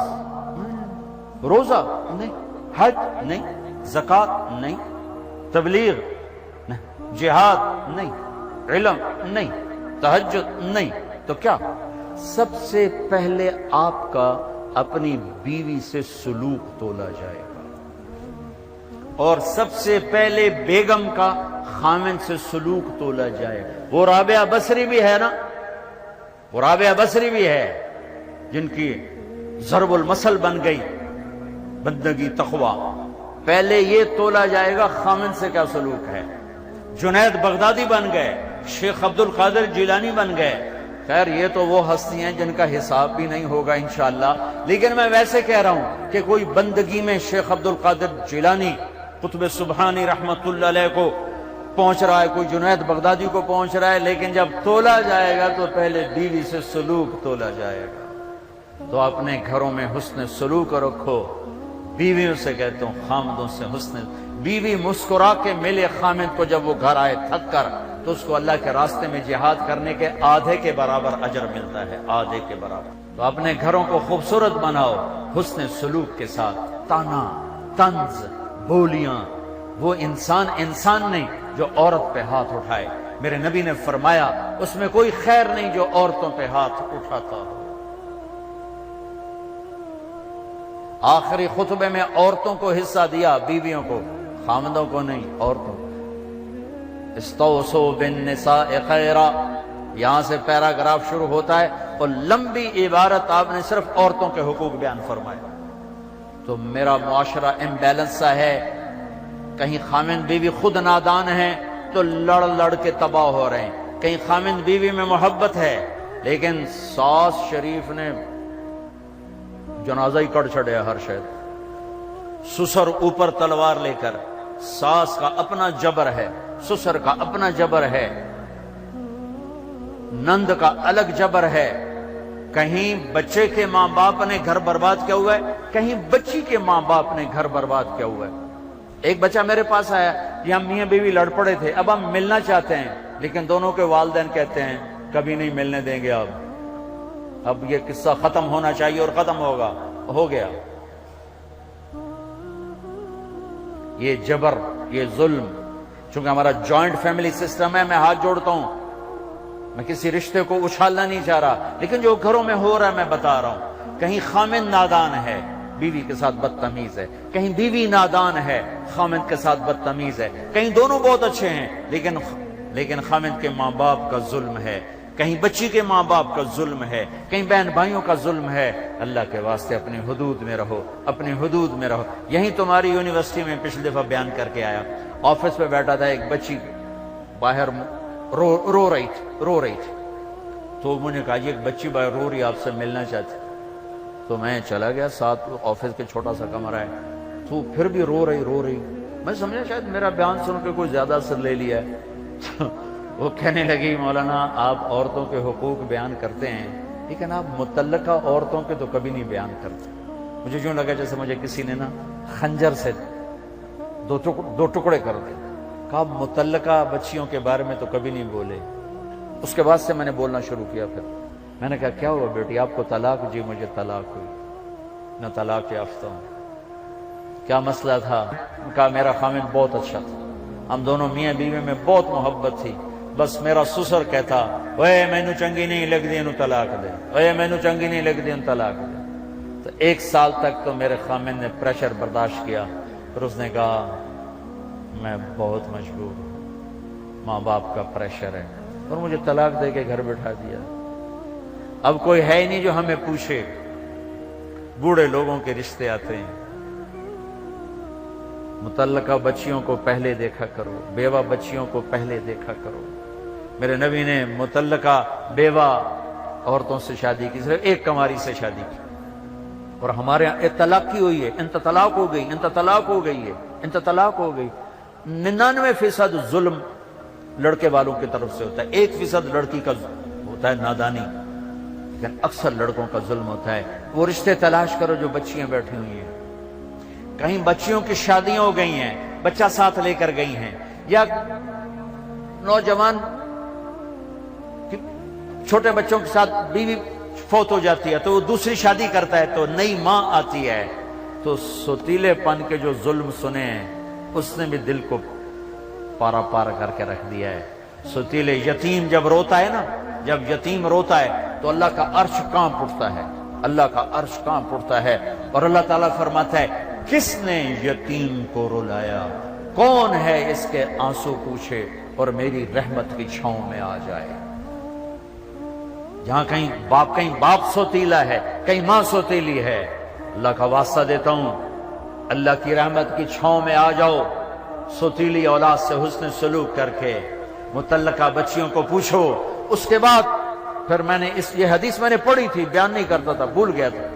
روزہ نہیں، حج نہیں، زکوٰۃ نہیں، تبلیغ نہیں، جہاد نہیں، علم نہیں، تہجد نہیں، تو کیا؟ سب سے پہلے آپ کا اپنی بیوی سے سلوک تولا جائے گا، اور سب سے پہلے بیگم کا خامن سے سلوک تولا جائے گا۔ وہ رابعہ بصری بھی ہے نا، وہ رابعہ بصری بھی ہے جن کی ضرب المثل بن گئی بندگی تقوی، پہلے یہ تولا جائے گا خامن سے کیا سلوک ہے۔ جنید بغدادی بن گئے، شیخ عبد القادر جیلانی بن گئے، خیر یہ تو وہ ہستی ہیں جن کا حساب بھی نہیں ہوگا انشاءاللہ، لیکن میں ویسے کہہ رہا ہوں کہ کوئی بندگی میں شیخ عبد القادر جیلانی قطب سبحانی رحمت اللہ علیہ کو پہنچ رہا ہے، کوئی جنید بغدادی کو پہنچ رہا ہے، لیکن جب تولا جائے گا تو پہلے بیوی سے سلوک تولا جائے گا۔ تو اپنے گھروں میں حسن سلوک رکھو، بیویوں سے کہتا ہوں خامدوں سے حسن، بیوی مسکرا کے ملے خامد کو جب وہ گھر آئے تھک کر، تو اس کو اللہ کے راستے میں جہاد کرنے کے آدھے کے برابر اجر ملتا ہے، آدھے کے برابر۔ تو اپنے گھروں کو خوبصورت بناؤ حسن سلوک کے ساتھ، تانا طنز بولیاں، وہ انسان نہیں جو عورت پہ ہاتھ اٹھائے۔ میرے نبی نے فرمایا اس میں کوئی خیر نہیں جو عورتوں پہ ہاتھ اٹھاتا ہو۔ آخری خطبے میں عورتوں کو حصہ دیا، بیویوں کو، خامندوں کو نہیں، عورتوں کو۔ استوصوا بالنساء خیرا، یہاں سے پیراگراف شروع ہوتا ہے اور لمبی عبارت آپ نے صرف عورتوں کے حقوق بیان فرمائے۔ تو میرا معاشرہ امبیلنس سا ہے، کہیں خامند بیوی خود نادان ہیں تو لڑ لڑ کے تباہ ہو رہے ہیں، کہیں خامند بیوی میں محبت ہے لیکن ساس شریف نے جنازہ ہی کٹ چھڑیا ہر شاید، سسر اوپر تلوار لے کر، ساس کا اپنا جبر ہے، سسر کا اپنا جبر ہے، نند کا الگ جبر ہے، کہیں بچے کے ماں باپ نے گھر برباد کیا ہوا ہے، کہیں بچی کے ماں باپ نے گھر برباد کیا ہوا ہے۔ ایک بچہ میرے پاس آیا کہ ہم میاں بیوی لڑ پڑے تھے، اب ہم ملنا چاہتے ہیں لیکن دونوں کے والدین کہتے ہیں کبھی نہیں ملنے دیں گے، اب یہ قصہ ختم ہونا چاہیے اور ختم ہوگا، ہو گیا۔ یہ جبر، یہ ظلم، چونکہ ہمارا جوائنٹ فیملی سسٹم ہے، میں ہاتھ جوڑتا ہوں، میں کسی رشتے کو اچھالنا نہیں چاہ رہا، لیکن جو گھروں میں ہو رہا ہے میں بتا رہا ہوں۔ کہیں خامند نادان ہے، بیوی کے ساتھ بدتمیز ہے، کہیں بیوی نادان ہے، خامند کے ساتھ بدتمیز ہے، کہیں دونوں بہت اچھے ہیں لیکن خامند کے ماں باپ کا ظلم ہے، کہیں بچی کے ماں باپ کا ظلم ہے، کہیں بہن بھائیوں کا ظلم ہے۔ اللہ کے واسطے اپنی حدود میں رہو، اپنی حدود میں رہو۔ یہیں تمہاری یونیورسٹی میں پچھلی دفعہ بیان کر کے آیا، آفس پہ بیٹھا تھا، ایک بچی باہر رو رہی تھی، تو مجھے کہا یہ ایک بچی باہر رو رہی، آپ سے ملنا چاہتی، تو میں چلا گیا، ساتھ آفس کے چھوٹا سا کمرہ ہے، تو پھر بھی رو رہی، میں سمجھا شاید میرا بیان سن کے کوئی زیادہ اثر لے لیا ہے۔ وہ کہنے لگی مولانا آپ عورتوں کے حقوق بیان کرتے ہیں لیکن آپ متعلقہ عورتوں کے تو کبھی نہیں بیان کرتے۔ مجھے یوں لگا جیسے مجھے کسی نے نا خنجر سے دو ٹکڑے کر دے، کہا متعلقہ بچیوں کے بارے میں تو کبھی نہیں بولے۔ اس کے بعد سے میں نے بولنا شروع کیا، پھر میں نے کہا کیا ہوا بیٹی آپ کو طلاق؟ جی مجھے طلاق ہوئی، میں طلاق یافتہ ہوں۔ کیا مسئلہ تھا؟ کہا میرا خامند بہت اچھا تھا، ہم دونوں میاں بیوی میں بہت محبت تھی، بس میرا سسر کہتا اوے مینو چنگی نہیں لگدی انہوں طلاق دے، اوے مینو چنگی نہیں لگدی انہوں طلاق دے۔ تو 1 سال تک تو میرے خامند نے پریشر برداشت کیا، پھر اس نے کہا میں بہت مجبور ہوں، ماں باپ کا پریشر ہے، اور مجھے طلاق دے کے گھر بٹھا دیا۔ اب کوئی ہے ہی نہیں جو ہمیں پوچھے، بوڑھے لوگوں کے رشتے آتے ہیں۔ متعلقہ بچیوں کو پہلے دیکھا کرو، بیوہ بچیوں کو پہلے دیکھا کرو۔ میرے نبی نے متعلقہ بیوہ عورتوں سے شادی کی، صرف ایک کماری سے شادی کی، اور ہمارے یہاں طلاق کی ہوئی ہے، انت طلاق ہو گئی، انت طلاق ہو گئی ہے، انت طلاق ہو گئی۔ 99% ظلم لڑکے والوں کی طرف سے ہوتا ہے، 1% لڑکی کا ہوتا ہے نادانی، لیکن اکثر لڑکوں کا ظلم ہوتا ہے۔ وہ رشتے تلاش کرو جو بچیاں بیٹھی ہوئی ہیں، کہیں بچیوں کی شادیاں ہو گئی ہیں، بچہ ساتھ لے کر گئی ہیں، یا نوجوان چھوٹے بچوں کے ساتھ بیوی فوت ہو جاتی ہے تو وہ دوسری شادی کرتا ہے تو نئی ماں آتی ہے، تو ستیلے پن کے جو ظلم سنے ہیں اس نے بھی دل کو پارا پار کر کے رکھ دیا ہے۔ ستیلے یتیم جب روتا ہے نا، جب یتیم روتا ہے تو اللہ کا عرش کانپ اٹھتا ہے، اللہ کا عرش کانپ اٹھتا ہے، اور اللہ تعالیٰ فرماتا ہے کس نے یتیم کو رلایا، کون ہے اس کے آنسو پوچھے اور میری رحمت کی چھاؤں میں آ جائے۔ جہاں کہیں باپ سوتیلا ہے، کہیں ماں سوتیلی ہے، اللہ کا واسطہ دیتا ہوں، اللہ کی رحمت کی چھاؤں میں آ جاؤ، سوتیلی اولاد سے حسن سلوک کر کے متعلقہ بچیوں کو پوچھو۔ اس کے بعد پھر میں نے یہ حدیث میں نے پڑھی تھی، بیان نہیں کرتا تھا، بھول گیا تھا۔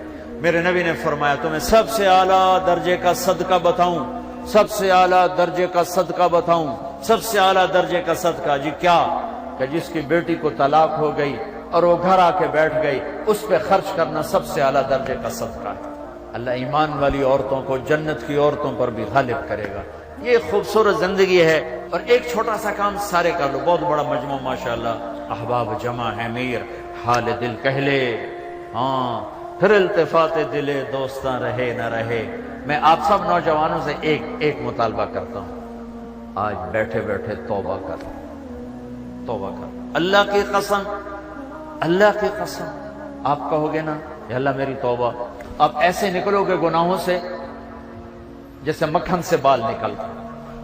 میرے نبی نے فرمایا تمہیں سب سے اعلیٰ درجے کا صدقہ بتاؤں، سب سے اعلیٰ درجے کا صدقہ بتاؤں، سب سے اعلیٰ درجے کا صدقہ؟ جی کیا؟ کہ جس کی بیٹی کو طلاق ہو گئی اور وہ گھر آ کے بیٹھ گئی، اس پہ خرچ کرنا سب سے اعلیٰ درجے کا صدقہ ہے۔ اللہ ایمان والی عورتوں کو جنت کی عورتوں پر بھی غالب کرے گا۔ یہ خوبصورت زندگی ہے، اور ایک چھوٹا سا کام سارے کر لو، بہت بڑا مجموعہ ماشاءاللہ، احباب جمع ہے، میر حال دل کہہ لے، ہاں پھر التفات دلے دوستاں رہے نہ رہے۔ میں آپ سب نوجوانوں سے ایک مطالبہ کرتا ہوں، آج بیٹھے بیٹھے توبہ کر، توبہ کر۔ اللہ کی قسم، اللہ کی قسم، آپ کہو گے نا یا اللہ میری توبہ، آپ ایسے نکلو گے گناہوں سے جیسے مکھن سے بال نکلتا،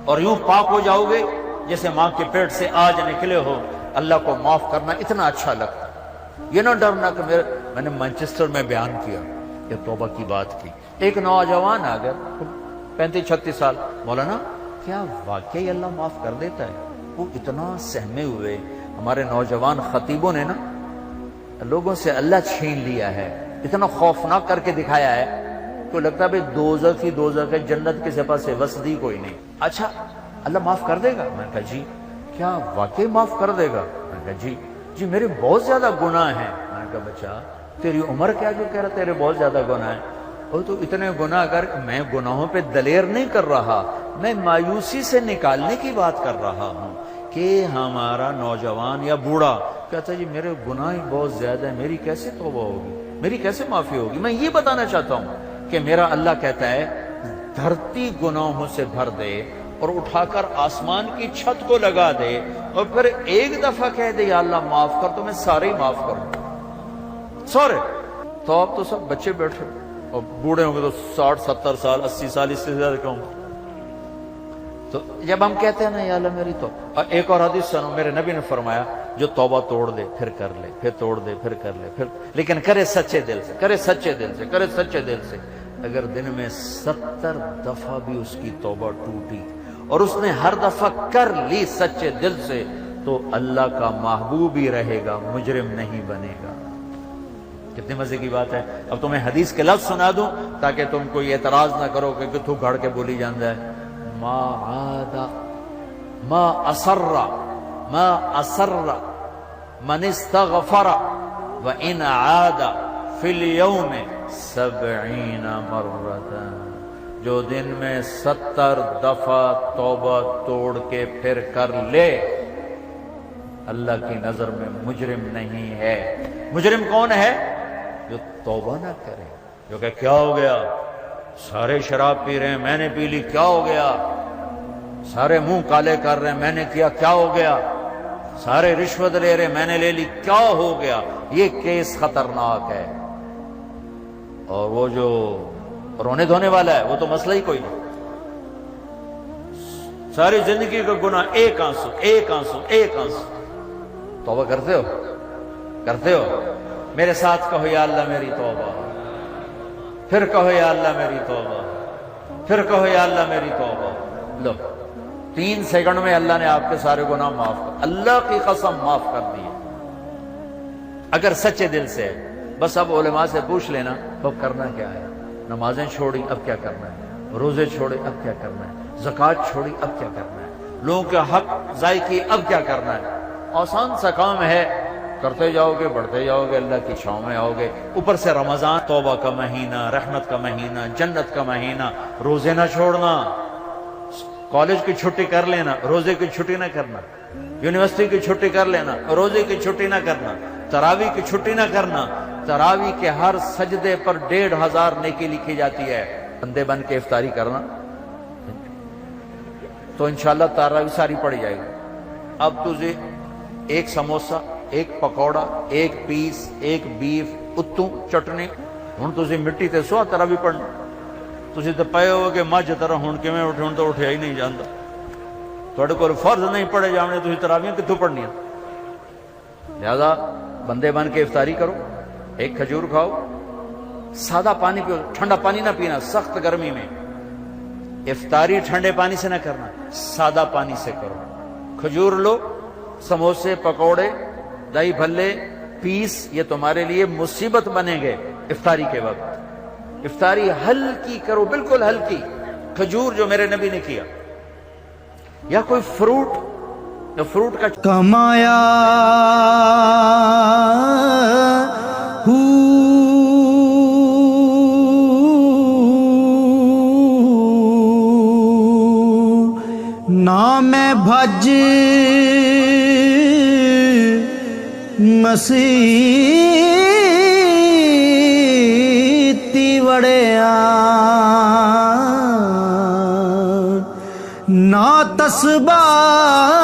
اور یوں پاک ہو جاؤ گے جیسے ماں کے پیٹ سے آج نکلے ہو۔ اللہ کو معاف کرنا اتنا اچھا لگتا، یہ نہ ڈرنا کہ میں نے مانچسٹر میں بیان کیا، یہ توبہ کی بات کی۔ ایک نوجوان آ گیا 35-36 سال، مولانا کیا واقعی اللہ معاف کر دیتا ہے؟ وہ اتنا سہمے ہوئے، ہمارے نوجوان خطیبوں نے نا لوگوں سے اللہ چھین لیا ہے، اتنا خوفناک کر کے دکھایا ہے تو لگتا ہے بھئی دوزخ ہی دوزخ ہے، جنت کے سپا سے وسدی کوئی نہیں۔ اچھا اللہ معاف کر دے گا؟ میں نے کہا جی۔ کیا واقعی معاف کر دے گا؟ میں نے کہا جی جی میرے بہت زیادہ گناہ ہیں۔ میں نے کہا بچہ تیری عمر کیا جو کہہ رہا تیرے بہت زیادہ گناہ ہیں؟ وہ تو اتنے گناہ کر، میں گناہوں پہ دلیر نہیں کر رہا، میں مایوسی سے نکالنے کی بات کر رہا ہوں کہ ہمارا نوجوان یا بوڑھا کہتا ہے جی میرے گناہ ہی بہت زیادہ ہیں، میری کیسے توبہ ہوگی، میری کیسے معافی ہوگی؟ میں یہ بتانا چاہتا ہوں کہ میرا اللہ کہتا ہے دھرتی گناہوں سے بھر دے اور اٹھا کر آسمان کی چھت کو لگا دے اور پھر ایک دفعہ کہہ دے یا اللہ معاف کر، تو میں سارے ہی معاف کروں سارے۔ تو اب تو سب بچے بیٹھے اور بوڑھے ہوں گے تو 60-70 سال 80 سال، اس سے زیادہ کہوں گا۔ تو جب ہم کہتے ہیں نا یا اللہ میری توبہ، اور ایک اور حدیث سنو، میرے نبی نے فرمایا جو توبہ توڑ دے پھر کر لے، پھر توڑ دے پھر کر لے، پھر لیکن کرے سچے دل سے، کرے سچے دل سے، کرے سچے دل سے۔ اگر دن میں 70 دفعہ بھی اس کی توبہ ٹوٹی اور اس نے ہر دفعہ کر لی سچے دل سے، تو اللہ کا محبوب ہی رہے گا، مجرم نہیں بنے گا۔ کتنے مزے کی بات ہے۔ اب تمہیں حدیث کے لفظ سنا دوں تاکہ تم کوئی اعتراض نہ کرو کہ تو گھڑ کے بولی جاندہ ہے۔ ما عاد ما اصر من استغفر وان عاد فی اليوم 70 مرتا، جو دن میں 70 دفعہ توبہ توڑ کے پھر کر لے، اللہ کی نظر میں مجرم نہیں ہے۔ مجرم کون ہے؟ جو توبہ نہ کرے، جو کہ کیا ہو گیا، سارے شراب پی رہے ہیں میں نے پی لی، کیا ہو گیا، سارے منہ کالے کر رہے ہیں میں نے کیا، کیا ہو گیا، سارے رشوت لے رہے ہیں میں نے لے لی، کیا ہو گیا۔ یہ کیس خطرناک ہے۔ اور وہ جو رونے دھونے والا ہے وہ تو مسئلہ ہی کوئی نہیں، ساری زندگی کا گناہ ایک آنسو ایک آنسو ایک آنسو۔ توبہ کرتے ہو؟ کرتے ہو؟ میرے ساتھ کہو یا اللہ میری توبہ، پھر کہو یا اللہ میری توبہ، پھر کہو یا اللہ میری توبہ۔ لو 3 سیکنڈ میں اللہ نے آپ کے سارے گناہ معاف کر، اللہ کی قسم معاف کر دیے اگر سچے دل سے ہے۔ بس اب علماء سے پوچھ لینا اب کرنا کیا ہے۔ نمازیں چھوڑی اب کیا کرنا ہے، روزے چھوڑے اب کیا کرنا ہے، زکوٰۃ چھوڑی اب کیا کرنا ہے، لوگوں کے حق ضائع کیے اب کیا کرنا ہے۔ آسان سا کام ہے، کرتے جاؤ گے بڑھتے جاؤ گے، اللہ کی چھاؤں میں آؤ گے۔ اوپر سے رمضان توبہ کا مہینہ، رحمت کا مہینہ، جنت کا مہینہ، روزے نہ چھوڑنا، کالج کی چھٹی کر لینا، روزے کی چھٹی نہ کرنا، یونیورسٹی کی چھٹی کر لینا، روزے کی چھٹی نہ کرنا، تراویح کی چھٹی نہ کرنا۔ تراویح کے ہر سجدے پر 1500 نیکی لکھی جاتی ہے۔ بندے بن کے افطاری کرنا تو انشاءاللہ تراویح ساری پڑی جائے گی۔ اب تجھے ایک سموسہ، ایک پکوڑا، ایک پیس، ایک بیف، اتوں چٹنی، ہن تجھے مٹی تے سوا تراویح پڑھنا، تجھے تو پائے ہو کہ مجھ طرح ہن کیویں اٹھے، ہن تو اٹھیا ہی نہیں جاندا، تھوڑے کول فرض نہیں پڑھے جانے، تجھے تراویح کتوں پڑھنی ہے؟ لہذا بندے بن کے افطاری کرو، ایک کھجور کھاؤ، سادہ پانی پیو، ٹھنڈا پانی نہ پینا سخت گرمی میں۔ افطاری ٹھنڈے پانی سے نہ کرنا، سادہ پانی سے کرو۔ کھجور لو، سموسے، پکوڑے، دہی بھلے، پیس، یہ تمہارے لیے مصیبت بنیں گے افطاری کے وقت۔ افطاری ہلکی کرو، بالکل ہلکی۔ کھجور جو میرے نبی نے کیا، یا کوئی فروٹ، جو فروٹ کا کمایا نام بھج مسیتی وڑیا نا پاسبان